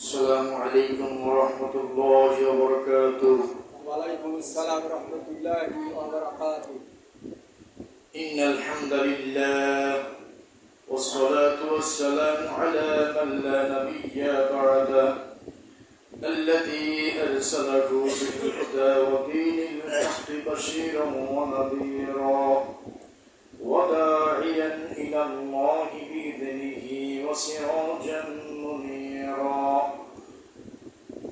السلام عليكم ورحمة الله وبركاته. وعليكم السلام ورحمة الله وبركاته. إن الحمد لله والصلاة والسلام على من لا نبي بعده الذي أرسله بالهدى ودين الحق بشيرا ونذيرا وداعيا إلى الله بإذنه وسراجا منيرا.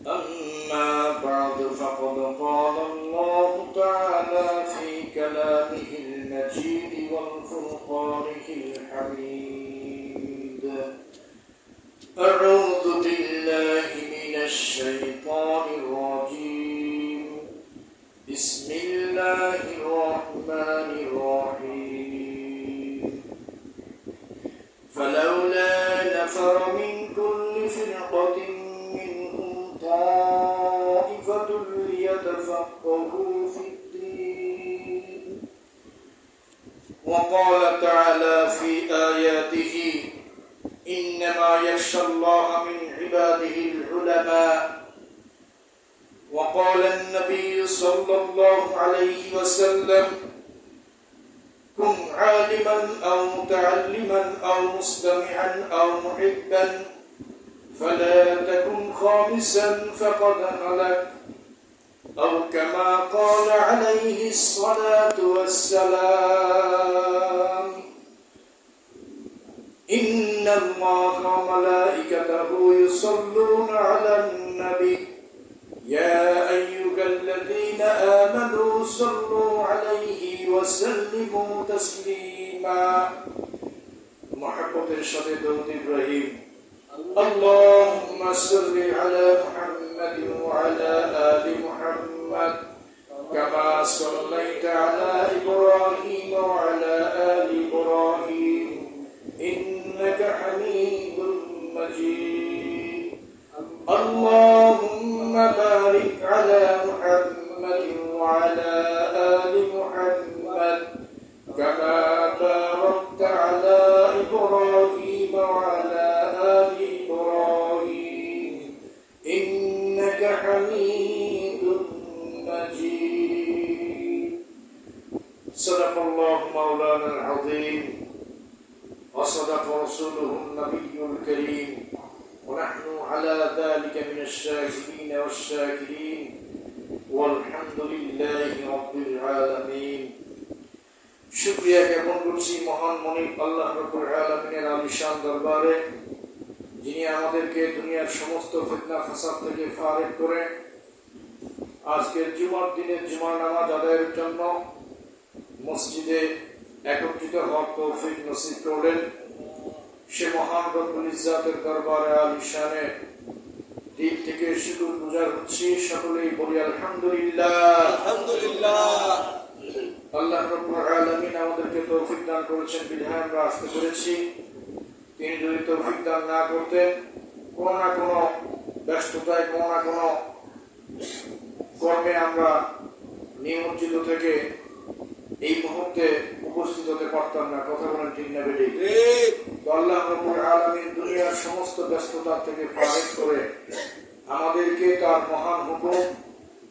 أما بعد فقد قال الله تعالى في كلامه المجيد والفرقانه الحميد: أعوذ بالله من الشيطان الرجيم. بسم الله الرحمن الرحيم. فلولا نفر من كل فرقة منهم طائفة ليتفقهوا في الدين. وقال تعالى في آياته: إنما يخشى الله من عباده العلماء. وقال النبي صلى الله عليه وسلم: كن عالما أو متعلما أو مستمعا أو محبا فلا تكن خامسا فقد هلك، أو كما قال عليه الصلاة والسلام: إن الله وملائكته يصلون على النبي يا أيها الذين آمنوا صلوا عليه وسلموا تسليما. محبة الشديد إبراهيم. اللهم صل على محمد وعلى آل محمد كما صليت على إبراهيم وعلى آل إبراهيم إنك حميد مجيد. اللهم بارك على محمد وعلى آل محمد كما باركت على إبراهيم وعلى آل إبراهيم إنك حميد مجيد. صدق الله مولانا العظيم وصدق رسوله النبي الكريم ونحن على ذلك من الشاكرين والشاكرين والحمد لله رب العالمين. শুকরিয়া জ্ঞাপন করছি মহান মনিব আল্লাহ রাব্বুল আলামিনের আলিশান দরবারে, যিনি আমাদেরকে দুনিয়ার সমস্ত ফিতনা ফাসাদ থেকে ফারেক করে আজকের জুমার দিনে জুমার নামাজ আদায়ের জন্য মসজিদে একত্রিত হওয়ার তৌফিক নসিব করলেন। সে মহান রব্বুল ইজ্জাতের দরবারে আলিশানে দিল থেকে শুকর গুজার হচ্ছি। সকলেই বলি আলহামদুলিল্লাহ। আলহামদুলিল্লাহ। আল্লাহ রাব্বুল আলামিন আমাদেরকে তৌফিক দান করেছেন বিধায় আমরা আসতে পেরেছি। তিনি যদি তৌফিক দান না করতেন, কোনো না কোনো ব্যস্ততায়, কোনো না কোনো কর্মে আমরা নিমজ্জিত থেকে এই মুহূর্তে উপস্থিত হতে পারতাম না। কথা বলেন ঠিক না বেঠিক? আল্লাহ রাব্বুল আলামিন দুনিয়ার সমস্ত ব্যস্ততা থেকে ফারেক করে আমাদেরকে তার মহান হুকুম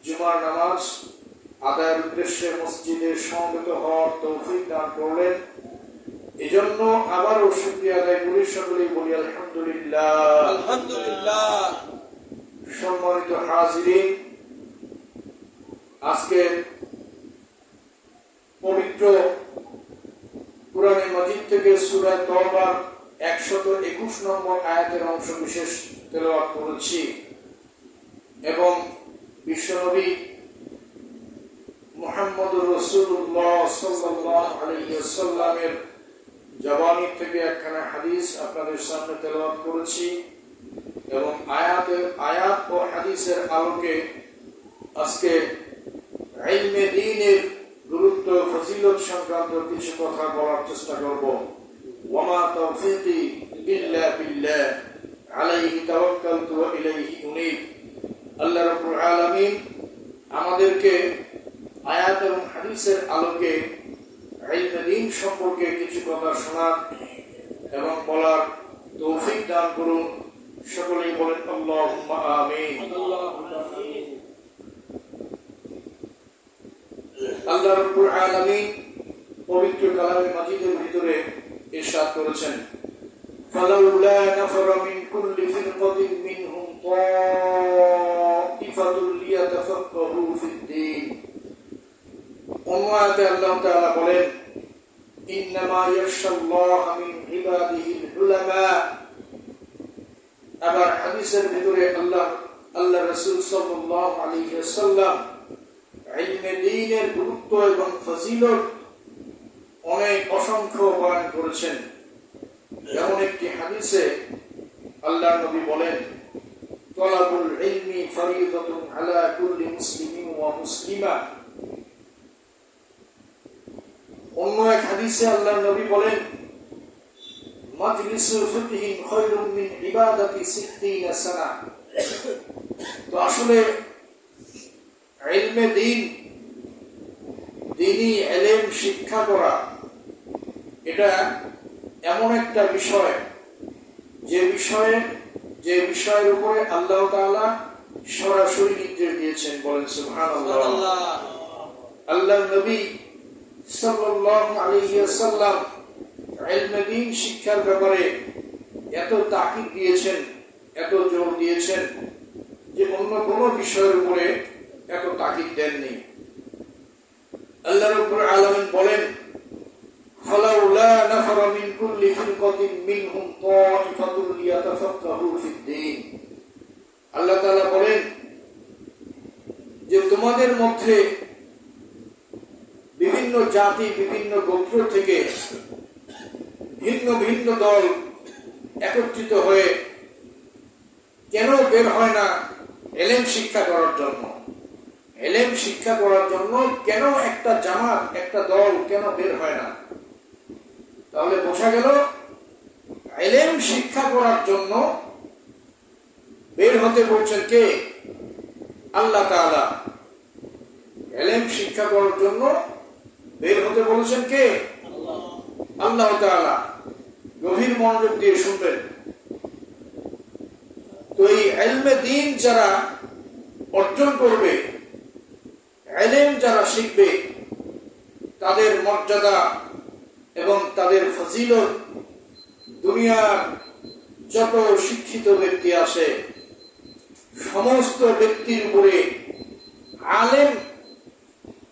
জুমার নামাজ আদায়ের উদ্দেশ্যে মসজিদে সমবেত হওয়ার তৌফিক দান করলেন। এজন্য আবারও শুকরিয়া আদায় করি। সকলেই বলি আলহামদুলিল্লাহ। আলহামদুলিল্লাহ। সম্মানিত হাজিরিন, আজকে পবিত্র কুরআনে মাজিদ থেকে সূরা তওবার 121 নম্বর আয়াতের অংশ বিশেষ তেলাওয়াত করেছি এবং বিশ্বনবী মুহাম্মদুর রাসূলুল্লাহ সাল্লাল্লাহু আলাইহি ওয়াসাল্লামের জবানি থেকে একখানা হাদিস আপনাদের সামনে তেলাওয়াত করেছি এবং আয়াত ও হাদিসের আলোকে আজকে ইলমে দ্বীনের গুরুত্ব ফজিলত সংক্রান্ত কিছু কথা বলার চেষ্টা করব। ওয়ামা তাওফীকি ইল্লা বিল্লাহ আলাইহি তাওয়াক্কালতু ওয়া ইলাইহি উনীব। আল্লাহ রাব্বুল আলামিন আমাদেরকে আয়াত এবং হাদিসের আলোকে ইলমে দ্বীন সম্পর্কে কিছু কথা শোনার এবং বলার তৌফিক দান করুন। সকলেই বলেন আল্লাহুম্মা আমিন। আল্লাহ রাব্বুল আলামিন পবিত্র কালামে মাজিদের ভিতরে ইরশাদ করেছেন, ফালাউলা নাফারা মিন কুল্লি ফিরকাতিন মিনহুম তাইফাতুন লিয়াতাফাক্কাহু ফিদ-দীন। অন্য আয়াতে আল্লাহ তাআলা বলেন, ইন্নামা ইয়াখশাল্লাহা মিন ইবাদিহিল উলামা। আবার হাদিসের ভিতরে আল্লাহ রাসূল সাল্লাল্লাহু আলাইহি ওয়াসাল্লাম ইলমে দ্বীনের গুরুত্ব এবং ফজিলত অনেক অসংখ্য বয়ান করেছেন। যেমন একটি হাদিসে আল্লাহ নবী বলেন, তালাবুল ইলমি ফরিদাতুন আলা কুল্লি মুসলিমিন ওয়া মুসলিমা। অন্য এক হাদিসে আল্লাহ নবী বলেন, মাজলিসু ফিকহিন খায়রুম মিন ইবাদাতি 60 সানা। তো আসলে ইলমে দ্বীন, দ্বীনি ইলম শিক্ষা করা, এটা এমন একটা বিষয় যে বিষয়ের উপরে আল্লাহ তাআলা সরাসরি নির্দেশ দিয়েছেন। বলেন সুবহানাল্লাহ। আল্লাহর নবী সাল্লাল্লাহু আলাইহি ওয়াসাল্লাম ইলমে দ্বীন শিক্ষার ব্যাপারে এত তাকিদ দিয়েছেন, এত জোর দিয়েছেন যে অন্য কোনো বিষয়ের উপরে এত তাকিদ দেননি। আল্লাহ রাব্বুল আলামিন বলেন, ফালাউলা নাফারা মিন কুল্লি ফিরকাতিন মিনহুম তাইফাতুন লিয়াতাফাক্কাহু ফিদ-দীন। আল্লাহ তাআলা বলেন যে তোমাদের মধ্যে বিভিন্ন জাতি, বিভিন্ন গোত্র থেকে ভিন্ন ভিন্ন দল একত্রিত হয়ে কেন বের হয় না ইলম শিক্ষা করার জন্য? ইলম শিক্ষা করার জন্য কেন একটা জামাত, একটা দল কেন বের হয় না? তাহলে বোঝা গেল ইলম শিক্ষা করার জন্য বের হতে বলছেন কে? আল্লাহ তাআলা। ইলম শিক্ষা করার জন্য বের হতে বলেছেন কে? আল্লাহ তাআলা। গভীর মনোযোগ দিয়ে শুনবেন। তো এই ইলমে দ্বীন যারা অর্জন করবে, ইলম যারা শিখবে, তাদের মর্যাদা এবং তাদের ফজিলত দুনিয়ার যত শিক্ষিত ব্যক্তি আছে সমস্ত ব্যক্তির উপরে আলেম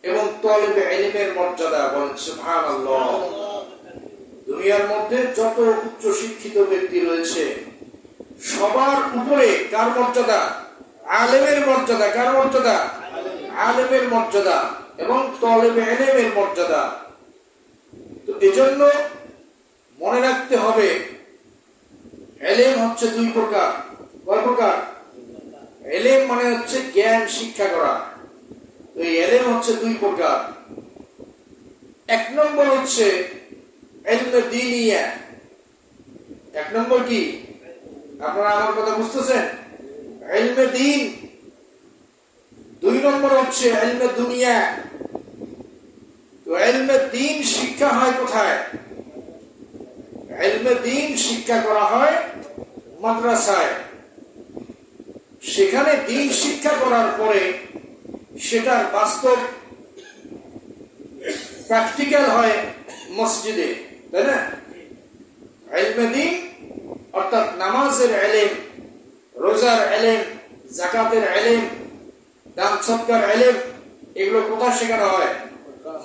এবং তালিবে ইলমের মর্যাদা। বলেন সুবহানাল্লাহ। দুনিয়ার মধ্যে যত উচ্চ শিক্ষিত ব্যক্তি রয়েছে সবার উপরে কার মর্যাদা? আলেমের মর্যাদা। কার মর্যাদা? আলেমের মর্যাদা এবং তালিবে ইলমের মর্যাদা। তো এজন্য মনে রাখতে হবে, ইলম হচ্ছে দুই প্রকার। কয় প্রকার? ইলম মানে হচ্ছে জ্ঞান শিক্ষা করা। তো এই ইলম হচ্ছে দুই প্রকার। এক নম্বর হচ্ছে ইলমে দ্বীনিয়া। এক নম্বর কি? আপনারা আমার কথা বুঝতেছেন? ইলমে দ্বীন। দুই নম্বর হচ্ছে ইলমে দুনিয়া। তো ইলমে দ্বীন শিক্ষা হয় কোথায়? ইলমে দ্বীন শিক্ষা করা হয় মাদ্রাসায়। সেখানে দ্বীন শিক্ষা করার পরে সেটার বাস্তব প্র্যাকটিক্যাল হয় মসজিদে, তাই না? ইলমে দ্বীন অর্থাৎ নামাজের ইলম, রোজার ইলম, যাকাতের ইলম, দান সদকার ইলম, এগুলো কোথায় শেখানো হয়?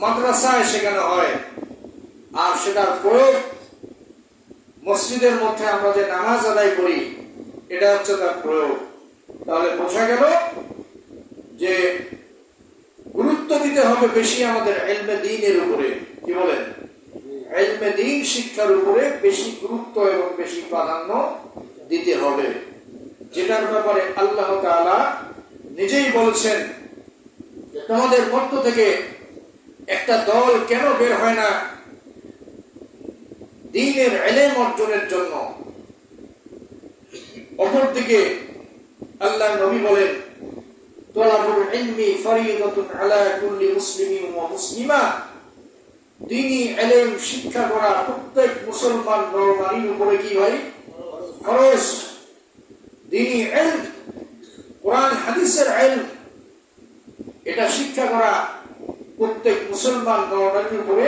মাদ্রাসায় শেখানো হয়। আর সেটার প্রয়োগ মসজিদের মধ্যে আমরা যে নামাজ আদায় করি, এটা হচ্ছে তার প্রয়োগ। তাহলে বোঝা গেল যে গুরুত্ব দিতে হবে বেশি আমাদের ইলমে দ্বীনের উপরে। কি বলেন? ইলমে দ্বীন শিক্ষার উপরে বেশি গুরুত্ব এবং বেশি প্রাধান্য দিতে হবে, যেটার ব্যাপারে আল্লাহ তাআলা নিজেই বলছেন তোমাদের মধ্য থেকে একটা দল কেন বের হয় না দ্বীনের ইলম অর্জনের জন্য? অপরদিকে আল্লাহ নবী বলেন, তালাবুল ইলমি ফরিদাতুন আলা কুল্লি মুসলিমিন ওয়া মুসলিমা। দ্বীনি ইলম শিক্ষা করা প্রত্যেক মুসলমান নর নারীর উপরে কি ভাই? ফরজ। ইলম, কোরআন হাদিসের ইলম, এটা শিক্ষা করা প্রত্যেক মুসলমান নরনারীর উপরে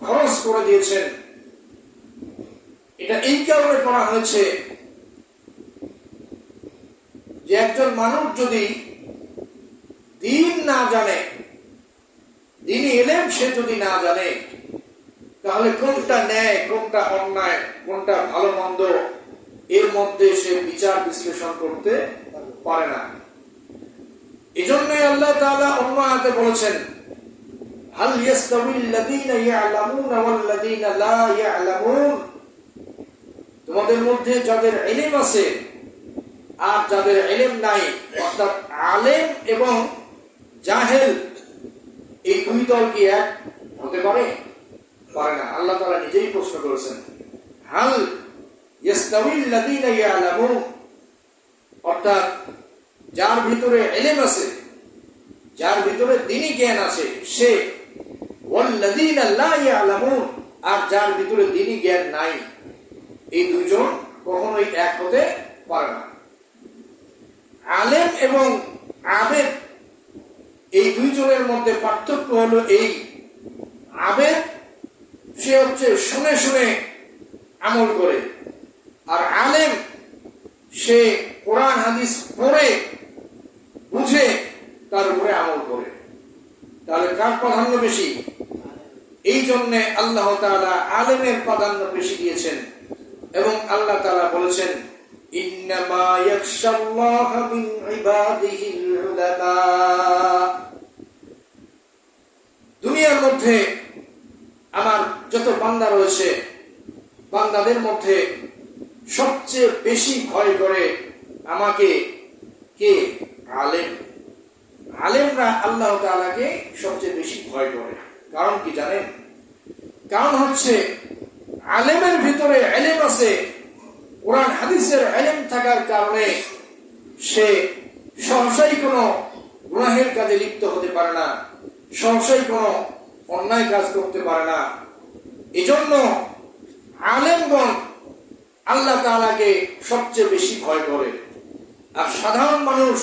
খরচ করে দিয়েছেন। এটা এই কারণে করা হয়েছে যে একজন মানুষ যদি দ্বীন না জানে, দ্বীনি ইলম সে যদি না জানে, তাহলে কোনটা ন্যায়, কোনটা অন্যায়, কোনটা ভালো মন্দ, এর মধ্যে সে বিচার বিশ্লেষণ করতে পারে না। এজন্যই আল্লাহ তাআলা অন্য আয়াতে বলেছেন, হাল ইয়াস্তাবিল্লাযীনা ইয়ালামুনা ওয়াল্লাযীনা লা ইয়ালামুন, তোমাদের মধ্যে যাদের ইলম আছে আর যাদের ইলম নাই, অর্থাৎ আলেম এবং জাহেল, এই দুই দল কি এক হতে পারে? পারে না। আল্লাহ তাআলা নিজেই প্রশ্ন করেছেন, হাল ইয়াস্তাবিল্লাযীনা ইয়ালামুন, অর্থাৎ যার ভিতরে ইলম আছে, যার ভিতরে দ্বীনি জ্ঞান আছে সে, ওয়াল্লাযীনা লা ইয়ালামুন, আর যার ভিতরে দ্বীনি জ্ঞান নাই, এই দুইজন কখনোই এক হতে পারে না। আলেম এবং আবেদ, এই দুইজনের মধ্যে পার্থক্য হলো এই, আবেদ সে হচ্ছে শুনে শুনে আমল করে, আর আলেম সে কোরআন হাদিস পড়ে বুঝে তার উপরে আমল করে। তাহলে কার প্রাধান্য বেশি? এই জন্য আল্লাহ তাআলা আলেমের প্রাধান্য বেশি দিয়েছেন এবং আল্লাহ তাআলা বলেছেন, ইন্নামা ইয়াখশাল্লাহা মিন ইবাদিহিল উলামা। দুনিয়ার মধ্যে আমার যত বান্দা রয়েছে, বান্দাদের মধ্যে সবচেয়ে বেশি ভয় করে আমাকে কে? আলেম। আলেমরা আল্লাহ তাআলাকে সবচেয়ে বেশি ভয় করে। কারণ কি জানেন? কারণ হচ্ছে আলেমের ভিতরে ইলম আছে, কোরআন হাদিসের ইলম থাকার কারণে সে সহসাই কোনো গুনাহের কাজে লিপ্ত হতে পারে না, সহসাই কোনো অন্যায় কাজ করতে পারে না। এজন্য আলেমগণ আল্লাহ তাআলাকে সবচেয়ে বেশি ভয় করে। আর সাধারণ মানুষ,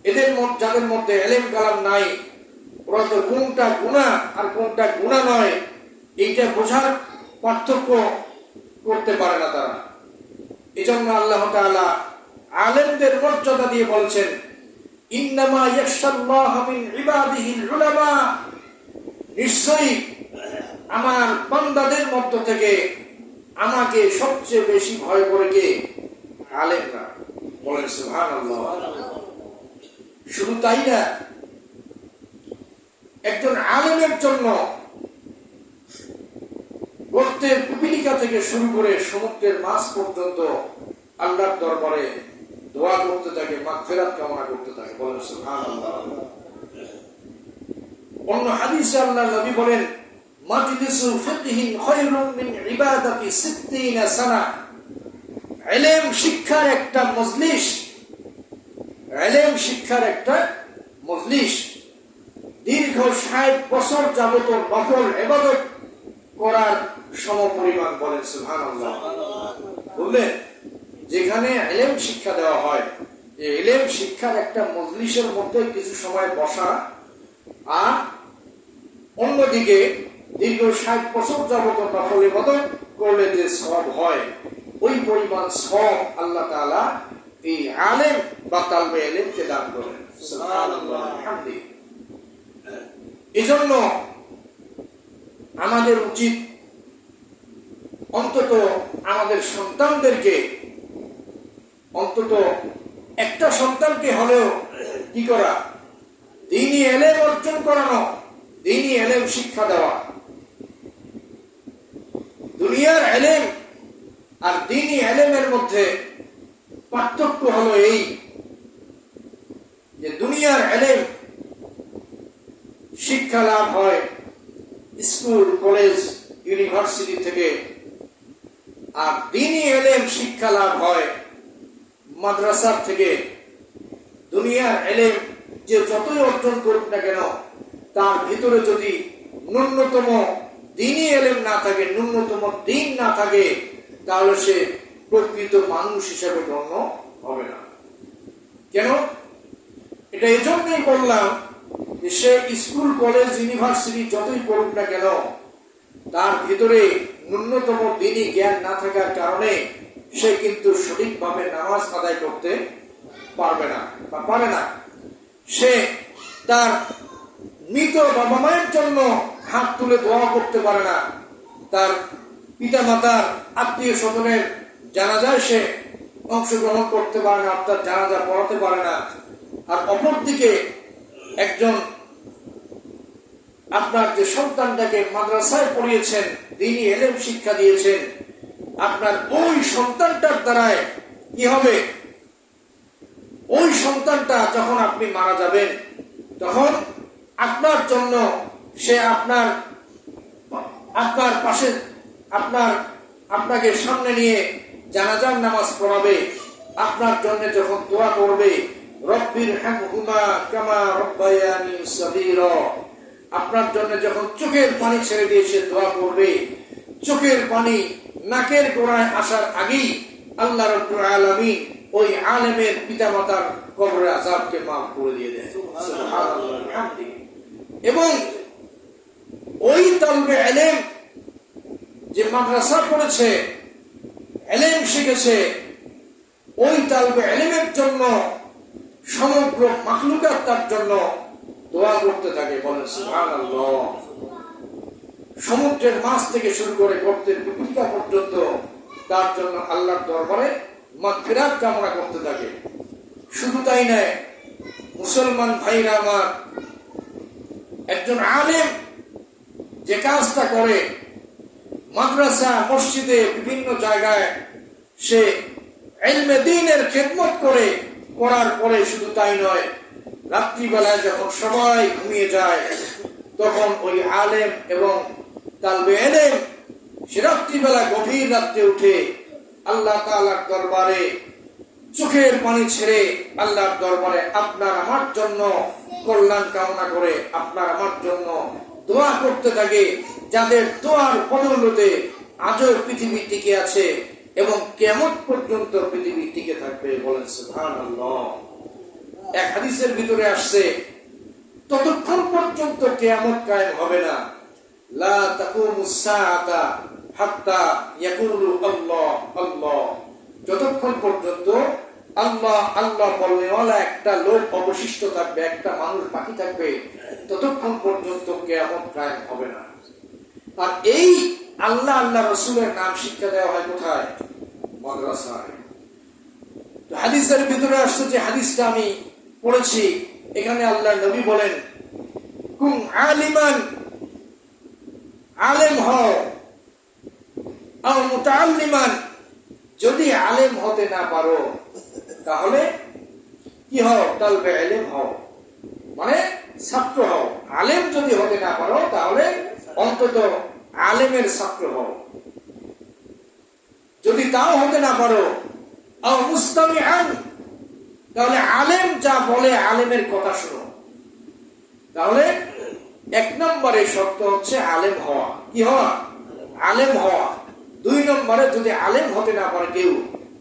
এদের যাদের মধ্যে ইলম কালাম নাই, ওরা তো কোনটা গুনাহ আর কোনটা গুনাহ নয় এইটা বোঝার পার্থক্য করতে পারে না তারা। এজন্য আল্লাহ তাআলা আলেমদের মর্যাদা দিয়ে বলছেন, ইন্নামা ইয়াখশাল্লাহা মিন ইবাদিহিল উলামা, নিশ্চয়ই আমার বান্দাদের মধ্য থেকে আমাকে সবচেয়ে বেশি ভয় করে কে? আলেমরা। বলেন সুবহানাল্লাহ। শুধু তাই না, একজন আলেমের জন্য গর্তের পিপিলিকা থেকে শুরু করে সমুদ্রের মাছ পর্যন্ত আল্লাহর দরবারে দোয়া করতে থাকে, মাগফিরাত কামনা করতে থাকে। বলেন সুবহানাল্লাহ। অন্য হাদিসে আল্লাহর নবী বলেন, মাজলিসু ফিকহিন খায়রুম মিন ইবাদাতি 60 সানা। ইলম শিক্ষার একটা মজলিস, ইলম শিক্ষার একটা মজলিস দীর্ঘ 60 বছর যাবত নফল ইবাদত করার সমপরিমাণ। বলেন সুবহানাল্লাহ। বললেন যেখানে ইলম শিক্ষা দেওয়া হয়, এই ইলম শিক্ষার একটা মজলিসের মধ্যে কিছু সময় বসা, আর অন্যদিকে দীর্ঘ 60 বছর যাবত নফল ইবাদত করলে যে সওয়াব হয়, ওই পরিমাণ সওয়াব আল্লাহ তাআলা এই আলেম বা তালবে ইলমকে দান করেন। সুবহানাল্লাহ, আলহামদুলিল্লাহ। এজন্য আমাদের উচিত অন্তত আমাদের সন্তানদেরকে, অন্তত একটা সন্তানকে হলেও কি করা? দ্বীনি ইলম অর্জন করানো, দ্বীনি ইলম শিক্ষা দেওয়া। দুনিয়ার ইলম আর দ্বীনি ইলমের মধ্যে পার্থক্য হলো এই যে দুনিয়ার ইলম শিক্ষা লাভ হয় স্কুল, কলেজ, ইউনিভার্সিটি থেকে, আর দ্বীনি ইলম শিক্ষা লাভ হয় মাদ্রাসা থেকে। দুনিয়ার ইলম যে যতই অর্জন করুক না কেন, তার ভিতরে যদি ন্যূনতম দ্বীনি ইলম না থাকে, ন্যূনতম দ্বীন না থাকে, তাহলে সে প্রকৃত মানুষ হিসেবে গণ্য হবে না। কেন? এটা এই জন্যই বললাম যে সে স্কুল কলেজ ইউনিভার্সিটি যতই পড়ুক না কেন, তার ভিতরে ন্যূনতম দিনই জ্ঞান না থাকার কারণে সে কিন্তু সঠিকভাবে নামাজ আদায় করতে পারবে না বা পারে না। সে তার মৃত বাবা মায়ের জন্য হাত তুলে দোয়া করতে পারে না, তার পিতা মাতার আত্মীয় স্বজনের জানাজায় সে অংশগ্রহণ করতে পারে না, অর্থাৎ জানাজা পড়াতে পারে না। আর অপরদিকে একজন আপনার যে সন্তানটাকে মাদ্রাসায় পড়িয়েছেন, দ্বীনি ইলম শিক্ষা দিয়েছেন, আপনার ওই সন্তানটার দ্বারায় কি হবে? ওই সন্তানটা যখন আপনি মারা যাবেন তখন আপনার জন্য সে আপনার পাশে আপনাকে সামনে নিয়ে জানাজার নামাজ পড়াবে, আপনার জন্য যখন দোয়া করবে, রব্বির হামহুমা কামা রব্বায়ানি সগীরা, আপনার জন্য যখন চোখের পানি ছেড়ে দিয়ে সে দোয়া করবে, চোখের পানি নাকের গোড়ায় আসার আগেই আল্লাহ রাব্বুল আলামিন ওই আলেমের পিতামাতার কবরের আযাবকে মাফ করে দিয়ে দেন। সুবহানাল্লাহ বিহামদিহি। এবং ওই তালবে ইলম যে মাদ্রাসা পড়েছে, ইলম শিখেছে, ওই তালবে ইলমের জন্য সমগ্র মাখলুকাত তার জন্য দোয়া করতে থাকে। বলেন সুবহানাল্লাহ। সমুদ্রের মাছ থেকে শুরু করে গর্তের পিপিলিকা পর্যন্ত তার জন্য আল্লাহর দরবারে মাগফিরাত কামনা করতে থাকে। শুধু তাই নয়, মুসলমান ভাইরা আমার, একজন আলেম যে কাজটা করে, মাদ্রাসা মসজিদে বিভিন্ন জায়গায় সে ইলমে দ্বীনের খেদমত করে, করার পরে শুধু তাই নয়, রাত্রিবেলায় যখন সবাই ঘুমিয়ে যায় তখন ওই আলেম এবং তালবে ইলম সে রাত্রিবেলা গভীর রাত্রে উঠে আল্লাহ তাআলার দরবারে চোখের পানি ছেড়ে আল্লাহর দরবারে আপনার আমার জন্য কল্যাণ কামনা করে, আপনার আমার জন্য দোয়া করতে থাকে, যাদের দোয়ার বদৌলতে আজও পৃথিবী টিকে আছে এবং কিয়ামত পর্যন্ত পৃথিবী টিকে থাকবে। বলেন সুবহানাল্লাহ। এক হাদিসের ভিতরে আসছে, ততক্ষণ পর্যন্ত কিয়ামত কায়েম হবে না, লা তাকুমুস সাআতা হাত্তা ইয়াকুলু আল্লাহ আল্লাহ, যতক্ষণ পর্যন্ত আল্লাহ আল্লাহ বলনেওয়ালা একটা লোক অবশিষ্ট থাকবে, একটা মানুষ বাকি থাকবে, ততক্ষণ পর্যন্ত কিয়ামত কায়েম হবে না। আর এই আল্লাহ আল্লাহ রাসূলের নাম শিক্ষা দেওয়া হয় কোথায়? মাদ্রাসায়। তো হাদিসের ভিতরে আসছে, যে হাদিসটা আমি পড়েছি, এখানে আল্লাহ নবী বলেন, কুন আলিমান, আলেম হও, আও মুতাআল্লিমান, যদি আলেম হতে না পারো তাহলে কি হও? তালবে ইলম হও, মানে ছাত্র হও। আলেম যদি হতে না পারো তাহলে অন্তত আলেমের ছাত্র হও। যদি তাও হতে না পারো, আও মুস্তামিআন, তাহলে আলেম যা বলে আলেমের কথা শোনো। তাহলে এক নম্বরে শর্ত হচ্ছে আলেম হওয়া। কি হওয়া? আলেম হওয়া। দুই নম্বরে যদি আলেম হতে না পারে কেউ,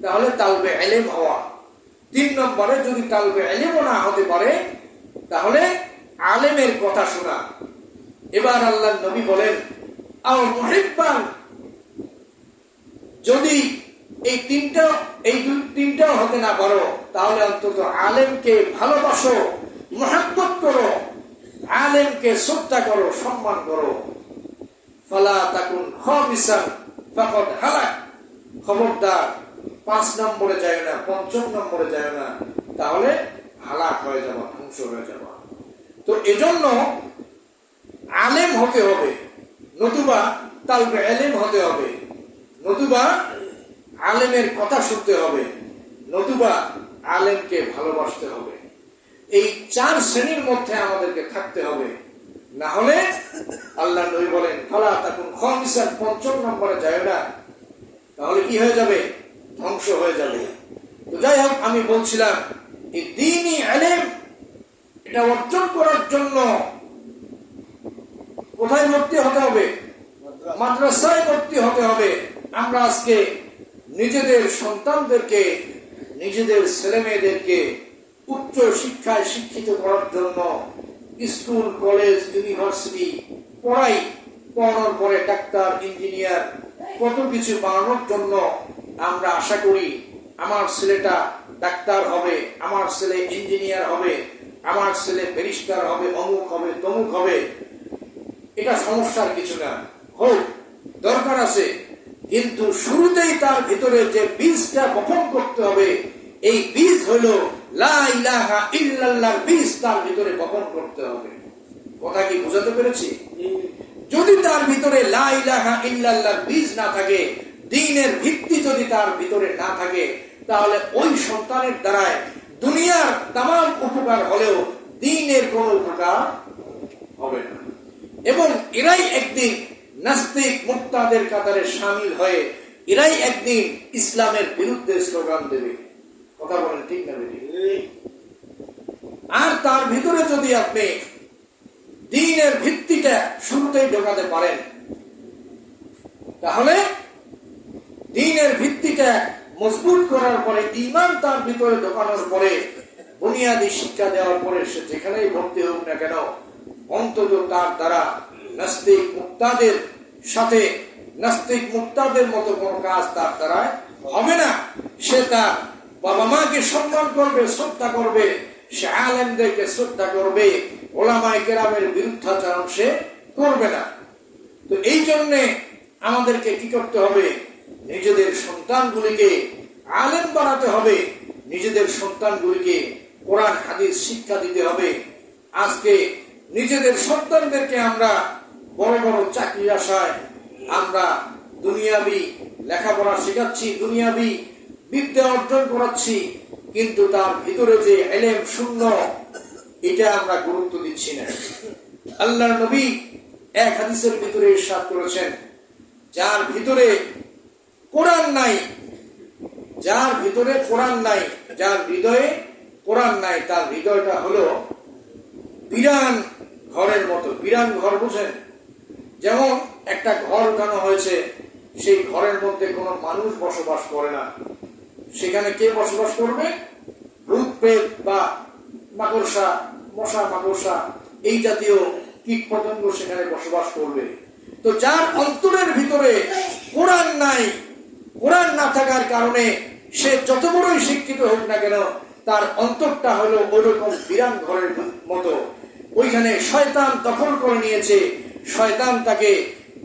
তাহলে তালবে ইলম হওয়া। তিন নম্বরে যদি তালবে ইলমও না হতে পারে, তাহলে আলেমের কথা শোনা। এবার আল্লাহর নবী বলেন, আও মুহিব্বান, যদি এই তিনটাও হতে না পারো, তাহলে অন্তত আলেমকে ভালোবাসো, মুহাব্বত করো, আলেমকে শ্রদ্ধা করো, সম্মান করো। ফালা তাকুন খামিসান ফাকাদ হালাক, খবরদার 5 নম্বরে যায় না, 5ম নম্বরে যায় না, তাহলে হালাক হয়ে যাবা, ধ্বংস হয়ে যাবা। তো এজন্য আলেম হতে হবে, নতুবা তালবে ইলম হতে হবে, নতুবা আলেমের কথা শুনতে হবে, নতুবা আলেমকে ভালোবাসতে হবে। এই 4 শ্রেণীর মধ্যে আমাদেরকে থাকতে হবে। না হলে আল্লাহ নবী বলেন, ফালা তাকুন খামিসান, 5ম নম্বরে যায় না, তাহলে কি হয়ে যাবে? ধ্বংস হয়ে যাবে। তো যাই হোক, আমি বলছিলাম এই দ্বীনি ইলম এটা অর্জন করার জন্য কোথায় ভর্তি হতে হবে? মাদ্রাসায় ভর্তি হতে হবে। আমরা আজকে নিজেদের সন্তানদেরকে, নিজেদের ছেলে মেয়েদেরকে উচ্চ শিক্ষায় শিক্ষিত করার জন্য স্কুল কলেজ ইউনিভার্সিটি পড়ানোর পরে ডাক্তার ইঞ্জিনিয়ার কত কিছু বানানোর জন্য আমরা আশা করি আমার ছেলেটা ডাক্তার হবে, আমার ছেলে ইঞ্জিনিয়ার হবে, আমার ছেলে ব্যারিস্টার হবে, অমুক হবে, তমুক হবে। এটা সমস্যার কিছু না, হোক, দরকার আছে, কিন্তু শুরুতেই তার ভিতরে যে বীজটা বপন করতে হবে, এই বীজ হলো লা ইলাহা ইল্লাল্লাহর বীজ তার ভিতরে বপন করতে হবে। কথা কি বোঝাতে পেরেছি? যদি তার ভিতরে লা ইলাহা ইল্লাল্লাহর বীজ না থাকে, দ্বীনের ভিত্তি যদি তার ভিতরে না থাকে, তাহলে ওই সন্তানের দ্বারায় দুনিয়ার তামাম উপকার হলেও দ্বীনের কোনো উপকার হবে না। এবং এরাই একদিন নাস্তিক মুক্তাদের কাতারে শামিল হয়ে এরাই একদিন ইসলামের বিরুদ্ধে স্লোগান দেবে। কথা বলেন ঠিক না বেটি? আর তার ভিতরে যদি আপনি দ্বীনের ভিত্তিটা শুরুতেই ঢোকাতে পারেন, তাহলে দ্বীনের ভিত্তিটা মজবুত করার পরে, ঈমান তার ভিতরে ঢোকানোর পরে, বুনিয়াদী শিক্ষা দেওয়ার পরে সে যেখানেই ভর্তি হোক না কেন, অন্তত তার দ্বারা নাস্তিক মুক্তাদের সাথে নাস্তিক মুক্তাদের মতো কোনো কাজ তার দ্বারা হবে না। সে তার বাবা মাকে সম্মান করবে, শ্রদ্ধা করবে, সে আলেমদেরকে শ্রদ্ধা করবে, ওলামায়ে কেরামের বিরুদ্ধাচরণ সে করবে না। তো এই জন্যে আমাদেরকে কি করতে হবে? নিজেদের সন্তানগুলিকে আলেম বানাতে হবে, নিজেদের সন্তানগুলিকে কোরআন হাদিস শিক্ষা দিতে হবে। আজকে নিজেদের সন্তানদেরকে আমরা বড় বড় চাকরির আশায় আমরা দুনিয়াবি লেখাপড়া শেখাচ্ছি, দুনিয়াবি বিদ্যা অর্জন করাচ্ছি, কিন্তু তার ভিতরে যে ইলম শূন্য, এটা আমরা গুরুত্ব দিচ্ছি না। আল্লাহর নবী এক হাদিসের ভিতরে ইরশাদ করেছেন, যার ভিতরে কোরআন নাই, যার ভিতরে কোরআন নাই, যার হৃদয়ে কোরআন নাই, তার হৃদয়টা হলো বিরান ঘরের মতো। বিরান ঘর বুঝেন? যেমন একটা ঘর উঠানো হয়েছে, সেই ঘরের মধ্যে কোনো মানুষ বসবাস করে না, সেখানে কে বসবাস করবে? ভূত প্রেত বা মাকড়সা, মশা মাকড়সা, এই জাতীয় কীট পতঙ্গ সেখানে বসবাস করবে। তো যার অন্তরের ভিতরে কোরআন নাই, কোরআন না থাকার কারণে সে যত বড়ই শিক্ষিত হোক না কেন, তার অন্তরটা হলো ওইরকম বিরান ঘরের মতো। ওইখানে শয়তান দখল করে নিয়েছে, শয়তান তাকে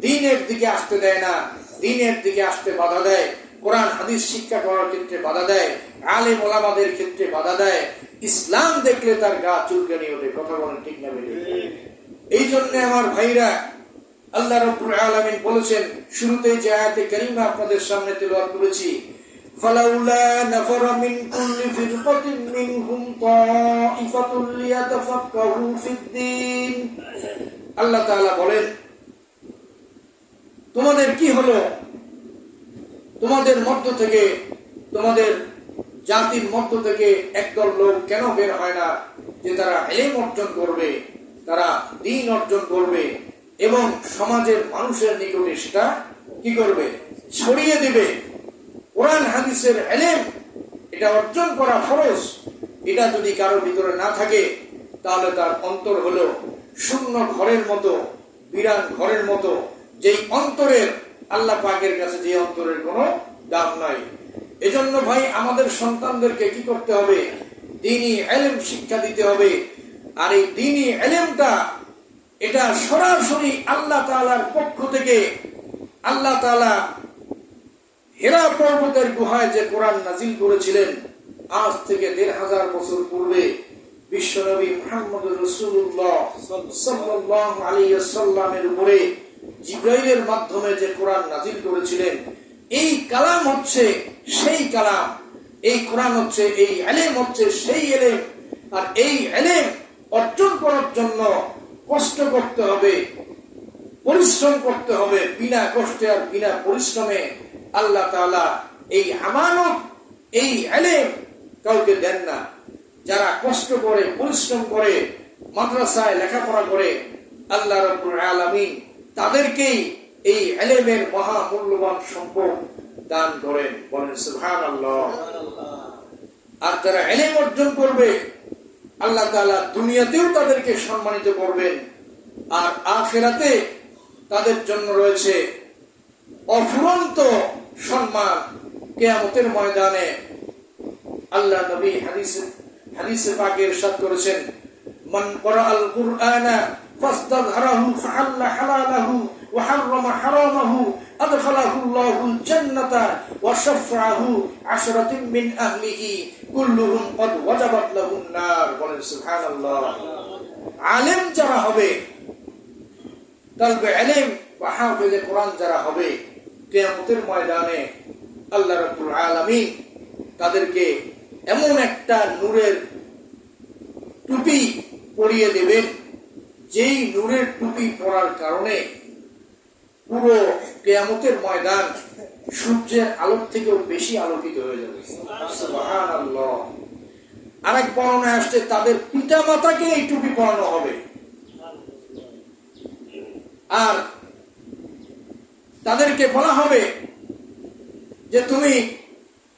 দ্বীনের দিকে আসতে দেয় না, দ্বীনের দিকে আসতে বাধা দেয়, কোরআন হাদিস শিক্ষা করার ক্ষেত্রে বাধা দেয়, আলেম ওলামাদের ক্ষেত্রে বাধা দেয়, ইসলাম দেখলে তার গা চুলকানি ওঠে। কথা বলেন ঠিক না বেটি? এই জন্য আমার ভাইরা, আল্লাহ রাব্বুল আলামিন বলেছেন, শুরুতেই যে আয়াতে কারিমা আপনাদের সামনে তেলাওয়াত করেছি, ফালাউলা নাফারা মিন কুল্লি ফিরকাতিন মিনহুম তাইফাতুল লিয়াতাফাক্কাহু ফিদ-দ্বীন। আল্লাহ তাআলা বলেন, তোমাদের কি হলো? তোমাদের মধ্য থেকে, তোমাদের জাতির মধ্য থেকে একদল লোক কেন বের হয় না যে তারা ইলম অর্জন করবে, তারা দ্বীন অর্জন করবে এবং সমাজের মানুষের নিকটে সেটা কি করবে? ছড়িয়ে দিবে। কোরআন হাদিসের ইলম এটা অর্জন করা ফরজ। এটা যদি কারো ভিতরে না থাকে, তাহলে তার অন্তর হলো শূন্য ঘরের মতো, বিরান ঘরের মতো, যেই অন্তরের আল্লাহ পাকের কাছে যে অন্তরের কোনো দাম নাই। এজন্য ভাই আমাদের সন্তানদেরকে কি করতে হবে? দ্বীনি ইলম শিক্ষা দিতে হবে। আর এই দ্বীনি ইলমটা এটা সরাসরি আল্লাহ তাআলার পক্ষ থেকে, আল্লাহ তাআলা হেরা পর্বতের গুহায় যে কোরআন নাজিল করেছিলেন, আজ থেকে ১৫০০ বছর পূর্বে বিশ্বনবী মুহাম্মদ রাসূলুল্লাহ সাল্লাল্লাহু আলাইহি ওয়াসাল্লামের উপরে জিবরাইলের মাধ্যমে যে কোরআন নাজিল করেছিলেন, এই কালাম হচ্ছে সেই কালাম, এই কোরআন হচ্ছে, এই ইলম হচ্ছে সেই ইলম। আর এই ইলম অর্জন করার জন্য কষ্ট করতে হবে, পরিশ্রম করতে হবে। বিনা কষ্টে আর বিনা পরিশ্রমে আল্লাহ তাআলা এই আমানত, এই ইলম কাউকে দেন না। যারা কষ্ট করে, পরিশ্রম করে, মাদ্রাসায় লেখাপড়া করে, আল্লাহ রাব্বুল আলামিন তাদেরকেই এই ইলমের মহা মূল্যবান সম্পদ দান করেন। বলেন সুবহানাল্লাহ। আর যারা ইলম অর্জন করবে, আল্লাহ তাআলা দুনিয়াতেও তাদেরকে সম্মানিত করবেন, আর আখিরাতে তাদের জন্য রয়েছে অফুরন্ত সম্মান। কিয়ামতের ময়দানে আল্লাহ নবী হাদিসে পাকে ইরশাদ করেছেন, মান ক্বারাআল কুরআনা ফাস্তাযহারাহু ফাহাল্লা হালালাহু ওয়া হাররামা হারামাহু আদখালাহু আল্লাহুল জান্নাতা ওয়া শাফাআহু আশরাতিন মিন আহলিহি কুল্লুহুম ক্বাদ ওয়াজাবাত লাহুন নার। বলেন সুবহানাল্লাহ। আলেম যারা হবে, তালবে ইলম বা হাফেজে কোরআন যারা হবে, কিয়ামতের ময়দানে আল্লাহ রাব্বুল আলামিন তাদেরকে এমন একটা নূরের টুপি পরিয়ে দেবেন, যেই নূরের টুপি পরার কারণে পুরো কিয়ামতের ময়দান সূর্যের আলোর থেকেও বেশি আলোকিত হয়ে যাবে। সুবহানাল্লাহ। আরেক বর্ণনায় আসছে তাদের পিতা মাতাকে এই টুপি পরানো হবে, আর তাদেরকে বলা হবে যে তুমি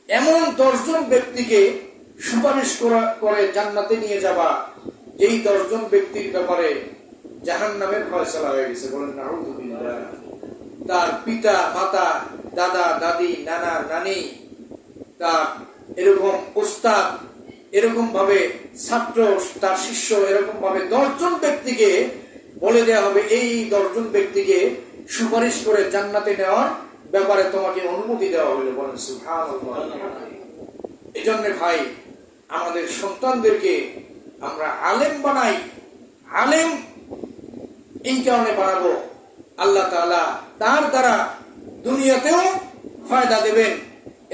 এমন 10 জন ব্যক্তিকে সুপারিশ করে জান্নাতে নিয়ে যাবা, যেই 10 জন ব্যক্তির ব্যাপারে জাহান্নামের ফয়সালা হয়ে গেছে। বলেন নাউযুবিল্লাহ। তার পিতা মাতা, দাদা দাদি, নানা নানি, তার এরকম উস্তাদ, এরকম ভাবে ছাত্র, তার শিষ্য, এরকম ভাবে 10 জন ব্যক্তিকে বলে দেয়া হবে এই 10 জন ব্যক্তিকে সুপারিশ করে জান্নাতে নেওয়ার ব্যাপারে তোমাকে অনুমতি দেওয়া হলো। বলেন সুবহানাল্লাহ। এই জন্য ভাই, আমাদের সন্তানদেরকে আমরা আলেম বানাই। আলেম এই কারণে বানাবো, আল্লাহ তাআলা তার দ্বারা দুনিয়াতেও ফায়দা দেবেন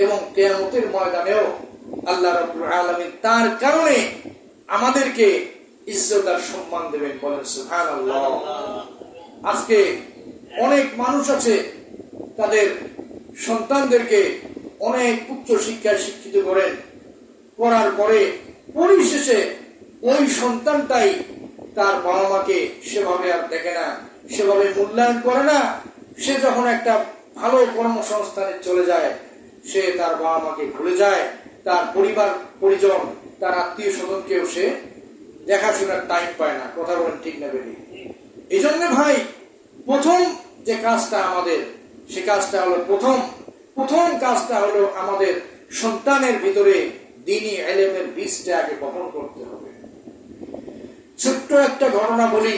এবং কিয়ামতের ময়দানেও আল্লাহ রাব্বুল আলামিন তার কারণে আমাদেরকে ইজ্জত আর সম্মান দেবেন। বলেন সুবহানাল্লাহ। আজকে অনেক মানুষ আছে তাদের সন্তানদেরকে অনেক উচ্চ শিক্ষায় শিক্ষিত করেন, করার পরে পরিশেষে ওই সন্তানটাই তার বাবা মাকে সেভাবে আর দেখে না, সেভাবে মূল্যায়ন করে না। সে যখন একটা ভালো কর্মসংস্থানে চলে যায়, সে তার বাবা মাকে ভুলে যায়, তার পরিবার পরিজন, তার আত্মীয় স্বজনকেও সে দেখাশোনার টাইম পায় না। কথা বলেন ঠিক না বেশি? এই জন্য ভাই, প্রথম যে কাজটা আমাদের, সে কাজটা হলো প্রথম কাজটা হলো আমাদের সন্তানের ভিতরে দ্বীনি ইলমের বীজটা আগে বপন করতে হবে। ছোট্ট একটা ঘটনা বলি।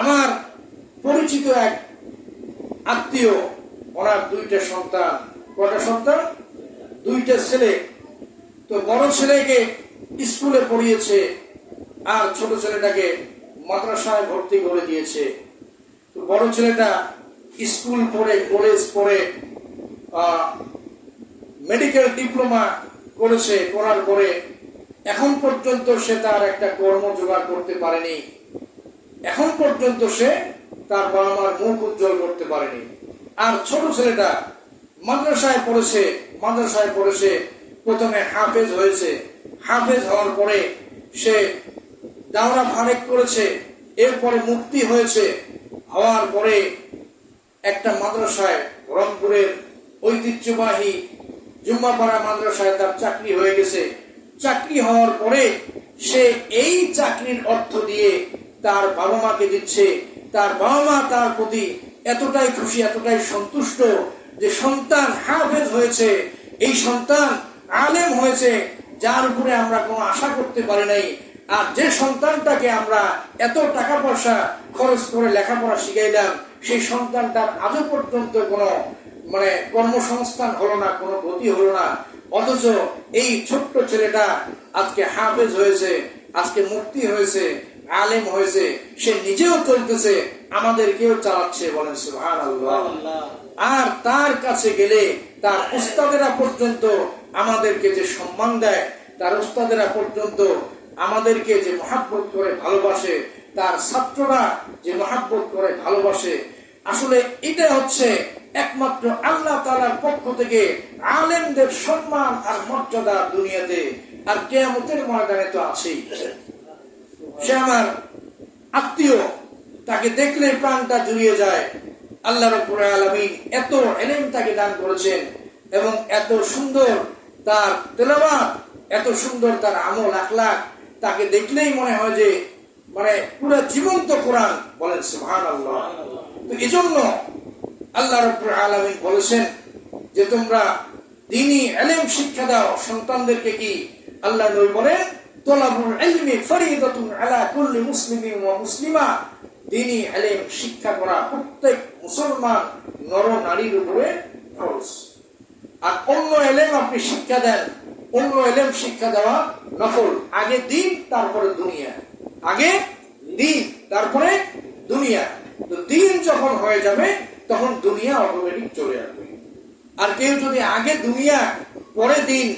আমার পরিচিত এক আত্মীয়, ওনার 2টা সন্তান। কটা সন্তান? 2টা ছেলে। তো বড় ছেলেকে স্কুলে পড়িয়েছে আর ছোট ছেলেটাকে মাদ্রাসায় ভর্তি করে দিয়েছে। তো বড় ছেলেটা স্কুল পড়ে, কলেজ পড়ে, মেডিকেল ডিপ্লোমা করেছে, করার পরে এখন পর্যন্ত সে তার একটা কর্ম জোগাড় করতে পারেনি। এখন পর্যন্ত সে তার বাবা মার মুখ উজ্জ্বল করতে পারেনি। আর ছোট ছেলেটা মাদ্রাসায় পড়েছে, প্রথমে হাফেজ হয়েছে। হাফেজ হওয়ার পরে সে দাওরা ফারেক করেছে, এরপরে মুক্তি হয়েছে। হওয়ার পরে একটা মাদ্রাসায়, রংপুরের ঐতিহ্যবাহী জুম্মাপাড়া মাদ্রাসায় তার চাকরি হয়ে গেছে। চাকরি হওয়ার পরে সে এই চাকরির অর্থ দিয়ে তার বাবা মাকে দিচ্ছে। তার বাবা মা তার প্রতি এতটাই খুশি, এতটাই সন্তুষ্ট যে সন্তান হাফেজ হয়েছে, এই সন্তান আলেম হয়েছে, যার উপরে আমরা কোনো আশা করতে পারি নাই। আর যে সন্তানটাকে আমরা এত টাকা পয়সা খরচ করে লেখাপড়া শিখাইলাম, সেই সন্তানটার আজও পর্যন্ত কোনো কর্মসংস্থান হলো না, কোনো গতি হলো না। অথচ এই ছোট্ট ছেলেটা আজকে হাফেজ হয়েছে, আজকে মুক্তি হয়েছে, আলেম হয়েছে, সে নিজেও চলতেছে, আমাদেরকেও চালাচ্ছে। বলেন সুবহানাল্লাহ। আর তার কাছে গেলে তার উস্তাদেরা পর্যন্ত আমাদেরকে যে সম্মান দেয়, তার উস্তাদেরা পর্যন্ত আমাদেরকে যে মহাব্বত করে ভালোবাসে, তার ছাত্ররা যে মহাব্বত করে ভালোবাসে, আসলে এটা হচ্ছে একমাত্র আল্লাহ তাআলার পক্ষ থেকে আলেমদের সম্মান আর মর্যাদা দুনিয়াতে আর কিয়ামতের ময়দানে তো আছেই। সে আমার আত্মীয়, তাকে দেখলে প্রাণটা জুড়িয়ে যায়। আল্লাহ রাব্বুল আলামিন এত ইলম তাকে দান করেছেন এবং এত সুন্দর তার তেলাওয়াত, এত সুন্দর তার আমল আখলাক, তাকে দেখলেই মনে হয় যে মানে পুরো জীবন্ত কোরআন। বলেন সুবহানাল্লাহ। তো এজন্য আল্লাহ রাব্বুল আলামিন বলেছেন যে তোমরা দ্বীনি ইলম শিক্ষা দাও সন্তানদেরকে। কি আল্লাহ নবী বলেন তলাবুল ইলমি ফরিদাতুন আলা কুল্লি মুসলিমিন ওয়া মুসলিমা। দ্বীনি ইলম শিক্ষা করা প্রত্যেক মুসলমান নর নারীর উপরে ফরজ। আর অন্য ইলম আপনি শিক্ষা দেন, অন্য ইলম শিক্ষা দেওয়া নফল। আগে দ্বীন তারপরে দুনিয়া, আগে দ্বীন তারপরে দুনিয়া। তো দ্বীন যখন হয়ে যাবে তখন দুনিয়া অটোমেটিক চলে আসবে। আর কেউ যদি আগে দুনিয়া পরে দ্বীন,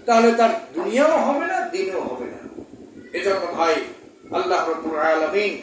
তাহলে তার দুনিয়াও হবে না, দ্বীনও হবে না। এজন্য ভাই আল্লাহ রাব্বুল আলামিন